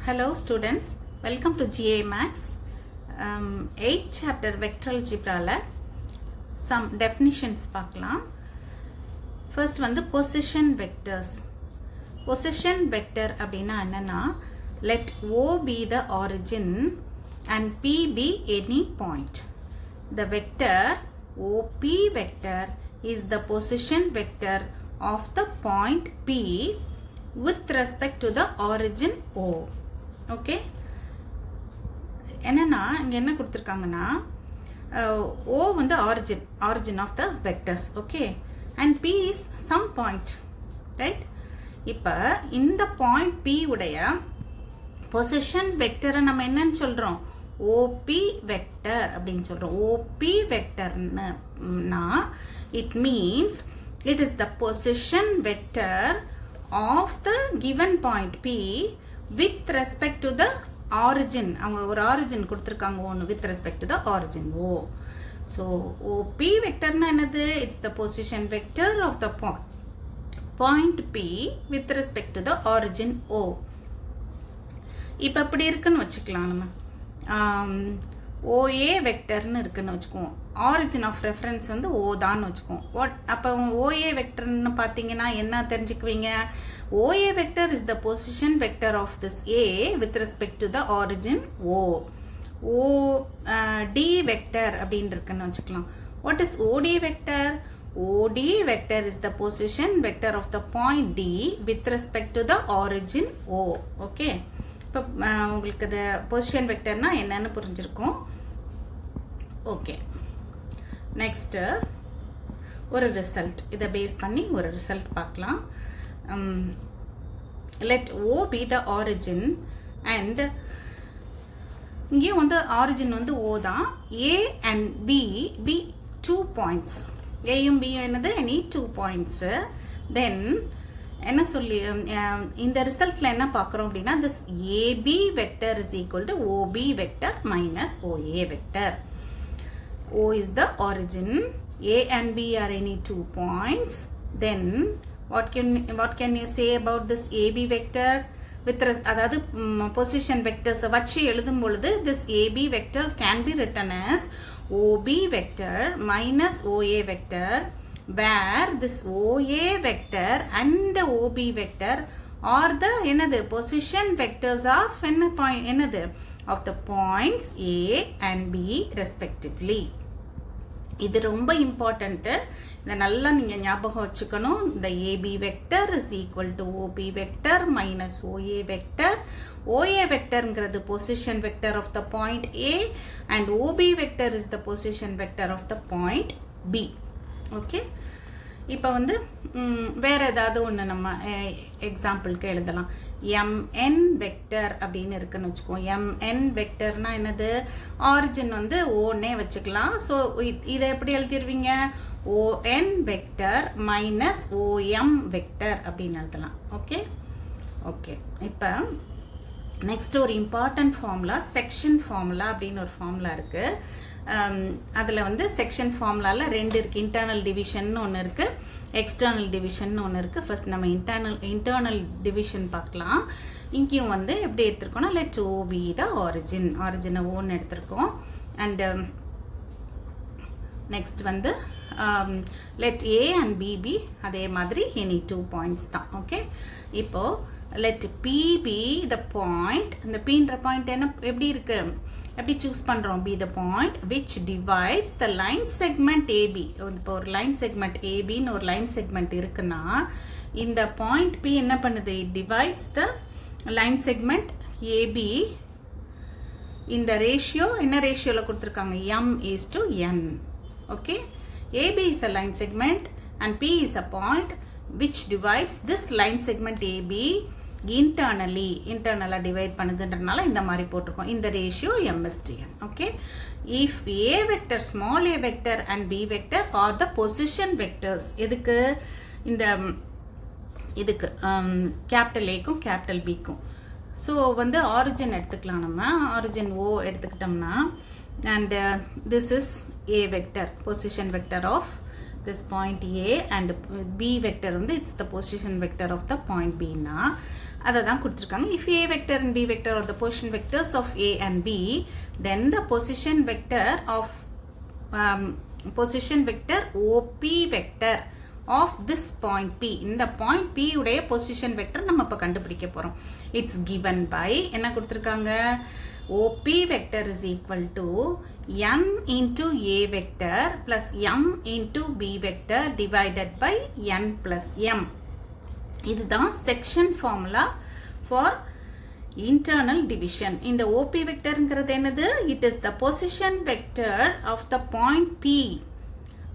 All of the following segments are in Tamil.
Hello students, welcome to GA Max. 8th chapter vector algebra some definitions பார்க்கலாம். First வந்து position vectors. Position vector அப்படின்னா என்னன்னா, let O be the origin and P be any point. The vector OP vector is the position vector of the point P with respect to the origin O. Okay, என்னன்னா இங்க என்ன கொடுத்திருக்காங்கன்னா O வந்து origin of the vectors, okay, and P is some point, right? இப்ப இந்த point P உடைய position vector நம்ம என்னன்னு சொல்றோம்? OP vector அப்படின்னு சொல்றோம். OP vectorனா it means it is the position vector of the given point P with respect to the origin. அவங்க ஒரு origin கொடுத்திருக்காங்க ஒன்று with respect to the origin O. So OP vectorனா என்னது? It's the position vector of the point P with respect to the origin O. இப்போ இப்படி இருக்குன்னு வச்சுக்கலாம் நம்ம. OA வெக்டர்னு இருக்குன்னு வச்சுக்குவோம். ஆரிஜின் ஆஃப் ரெஃபரன்ஸ் வந்து O தான் வச்சுக்குவோம். அப்போ OA வெக்டர்னு பார்த்தீங்கன்னா என்ன தெரிஞ்சுக்குவீங்க? OA vector is the position vector of this A with respect to the origin O. OD vector அப்படின்னு இருக்குன்னு வச்சுக்கலாம். What is OD vector? OD vector is the position vector of the point D with respect to the origin O. Okay. இப்போ உங்களுக்கு இந்த பொசிஷன் வெக்டர்னா என்னன்னு புரிஞ்சிருக்கும். ஓகே, நெக்ஸ்ட் ஒரு ரிசல்ட், இதை பேஸ் பண்ணி ஒரு ரிசல்ட் பார்க்கலாம். let O be the origin and இங்கேயும் வந்து ஆரிஜின் வந்து O தான். A and B be 2 points. Aயும் B என்னது? any 2 points. then என்ன சொல்லி இந்த ரிசல்ட்ல என்ன பார்க்குறோம் அப்படின்னா, this AB vector is equal to OB vector minus OA vector. O is the origin, A and B are any 2 points. Then what can you say about this AB vector? With அதாவது position vectors வச்சு எழுதும் பொழுது this AB vector can be written as OB vector minus OA vector, where this OA vector and OB vector are the என்னது position vectors of என்னது of the points A and B respectively. இது ரொம்ப இம்பார்ட்டன்ட்டு, இதை நல்லா நீங்கள் ஞாபகம் வச்சுக்கணும். இந்த AB vector is equal to OB vector minus OA vector. OA vectorங்கிறது position vector of the point A and OB vector is the position vector of the point B. Okay, இப்போ வந்து வேறு ஏதாவது ஒன்று நம்ம எக்ஸாம்பிளுக்கு எழுதலாம். MN வெக்டர் அப்படின்னு இருக்குன்னு வச்சுக்குவோம். MN வெக்டர்னா என்னது? ஆரிஜின் வந்து ஓன்னே வச்சுக்கலாம். ஸோ இதை எப்படி எழுதிடுவீங்க? ON vector minus OM vector அப்படின்னு எழுதலாம். ஓகே ஓகே, இப்போ நெக்ஸ்ட் ஒரு இம்பார்ட்டன்ட் ஃபார்முலா, செக்ஷன் ஃபார்முலா அப்படின்னு ஒரு ஃபார்முலா இருக்குது. அதில் வந்து செக்ஷன் ஃபார்முலாவில் 2 இருக்குது. இன்டர்னல் டிவிஷன் ஒன்று இருக்குது, எக்ஸ்டர்னல் டிவிஷன் ஒன்று இருக்குது. ஃபர்ஸ்ட் நம்ம இன்டர்னல் டிவிஷன் பார்க்கலாம். இங்கேயும் வந்து எப்படி எடுத்திருக்கோம்னா, let O be the origin, ஆரிஜினை ஓன்னு எடுத்திருக்கோம். அண்டு நெக்ஸ்ட் வந்து let A and B be அதே மாதிரி any 2 points தான். ஓகே, இப்போது let P be the point. இந்த Pன்ற பாயிண்ட் என்ன எப்படி இருக்கு? எப்படி சூஸ் பண்ணுறோம்? be the point which divides the line segment AB. இப்போ ஒரு லைன் செக்மெண்ட் ABன்னு ஒரு லைன் செக்மெண்ட் இருக்குன்னா, இந்த பாயிண்ட் P என்ன பண்ணுது? it divides the line segment AB. இந்த ரேஷியோ என்ன ரேஷியோவில் கொடுத்துருக்காங்க? M:n. Okay, AB is a line segment and P is a point which divides this line segment AB internally divide பண்ணுதுன்றனால இந்த மாதிரி போட்டிருக்கோம். இந்த ratio M:n. Okay, if A vector, small a vector and B vector are the position vectors. எதுக்கு? இந்த இதுக்கு கேபிட்டல் ஏக்கும் கேபிட்டல் பிக்கும். ஸோ வந்து ஆரிஜின் எடுத்துக்கலாம். நம்ம ஆரிஜின் O எடுத்துக்கிட்டோம்னா, and this is A vector, position vector of this point A and B vector வந்து it's the position vector of the point B னா அதை தான் கொடுத்துருக்காங்க. If A vector and B vector are the position vectors of A and B, then the position vector OP vector of this point P, இந்த point P உடைய position vector நம்ம இப்போ கண்டுபிடிக்க போகிறோம். It's given by என்ன கொடுத்துருக்காங்க, OP vector is equal to n into A vector plus m into B vector divided by n plus m. இதுதான் section formula for internal division. இந்த OP vectorங்கிறது என்னது? It is the position vector of the point P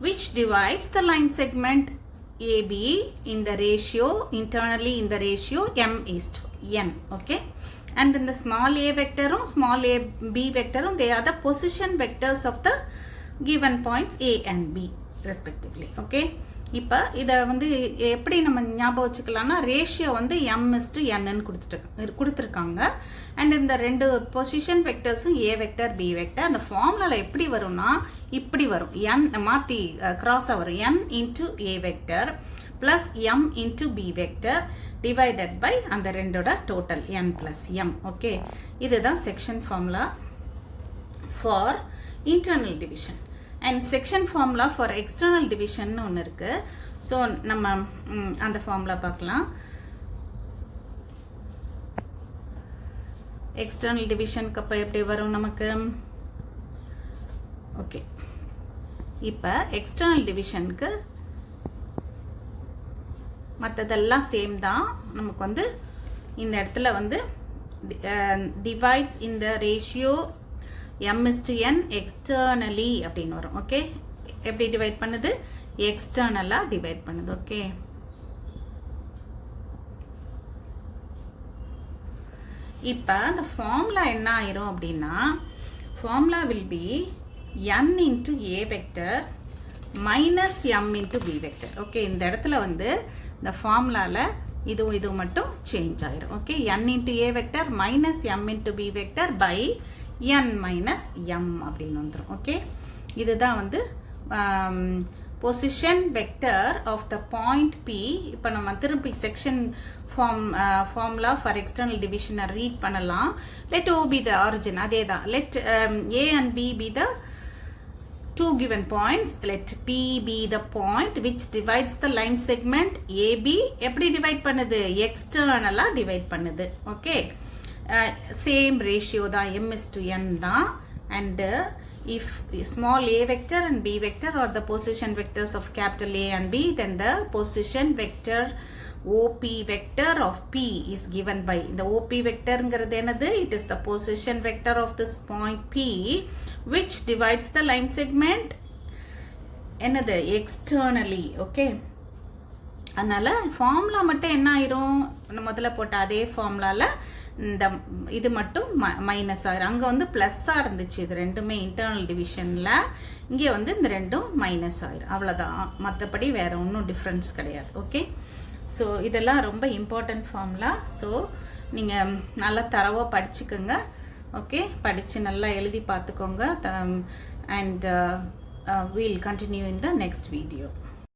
which divides the line segment AB in the ratio, internally in the ratio m:n. Okay. And in the small a vector, small a b vector, they are the position vectors of the given points A and B respectively. Okay. இப்போ இதை வந்து எப்படி நம்ம ஞாபகம் வச்சுக்கலாம்னா, ரேஷியோ வந்து m:n கொடுத்துருக்காங்க. அண்ட் இந்த ரெண்டு பொசிஷன் வெக்டர்ஸும் A வெக்டர் B வெக்டர். அந்த ஃபார்முலாவில் எப்படி வரும்னா இப்படி வரும், n மாற்றி கிராஸாக வரும், n into A vector plus m into B vector divided by அந்த ரெண்டோட total n plus m. Okay, இதுதான் section formula for internal division. And section formula for external division ஒன்று இருக்கு. ஸோ நம்ம அந்த ஃபார்முலா பார்க்கலாம். எக்ஸ்டர்னல் டிவிஷனுக்கு அப்போ எப்படி வரும் நமக்கு? ஓகே, இப்போ எக்ஸ்டர்னல் டிவிஷனுக்கு மற்றதெல்லாம் சேம் தான். நமக்கு வந்து இந்த இடத்துல வந்து டிவைட்ஸ் இந்த ரேஷியோ m:n externally அப்படின்னு வரும். ஓகே, எப்படி டிவைட் பண்ணுது? எக்ஸ்டர்னலாக டிவைட் பண்ணுது. ஓகே, இப்போ அந்த ஃபார்முலா என்ன ஆயிரும் அப்படின்னா, formula will be n into A vector minus m into B vector. Okay, இந்த இடத்துல வந்து இந்த ஃபார்முலாவில் இது மட்டும் சேஞ்ச் ஆயிரும். Okay, n into A vector minus m into B vector by n minus m அப்படின்னு வந்துடும். ஓகே, இதுதான் வந்து position vector of the point P. இப்போ நம்ம திருப்பி செக்ஷன் ஃபார்முலா ஃபார் எக்ஸ்டர்னல் டிவிஷனை ரீட் பண்ணலாம். Let O be the origin, அதே தான். லெட் A and B be the two given points. Let P be the point which divides the line segment AB. எப்படி டிவைட் பண்ணுது? எக்ஸ்டர்னலாக டிவைட் பண்ணுது. ஓகே, same ratio தான், m:n தான். and if small a vector and b vector are the position vectors of capital A and B, then the position vector OP vector of P is given by the OP vector ங்கிறது என்னது? It is the position vector of this point P which divides the line segment என்னது? externally. ஓகே, அதனால் ஃபார்முலா மட்டும் என்ன ஆயிரும்? முதல்ல போட்ட அதே ஃபார்முலாவில் இந்த இது மட்டும் மைனஸ் ஆயிரும். அங்கே வந்து ப்ளஸ்ஸாக இருந்துச்சு, இது ரெண்டுமே இன்டர்னல் டிவிஷனில். இங்கே வந்து இந்த ரெண்டும் மைனஸ் ஆயிரும், அவ்வளோதான். மற்றபடி வேறு ஒன்றும் டிஃப்ரென்ஸ் கிடையாது. ஓகே, ஸோ இதெல்லாம் ரொம்ப இம்பார்ட்டண்ட் ஃபார்முலா. ஸோ நீங்கள் நல்லா தரவாக படிச்சுக்கோங்க. ஓகே, படித்து நல்லா எழுதி பார்த்துக்கோங்க. And we'll continue in the next video.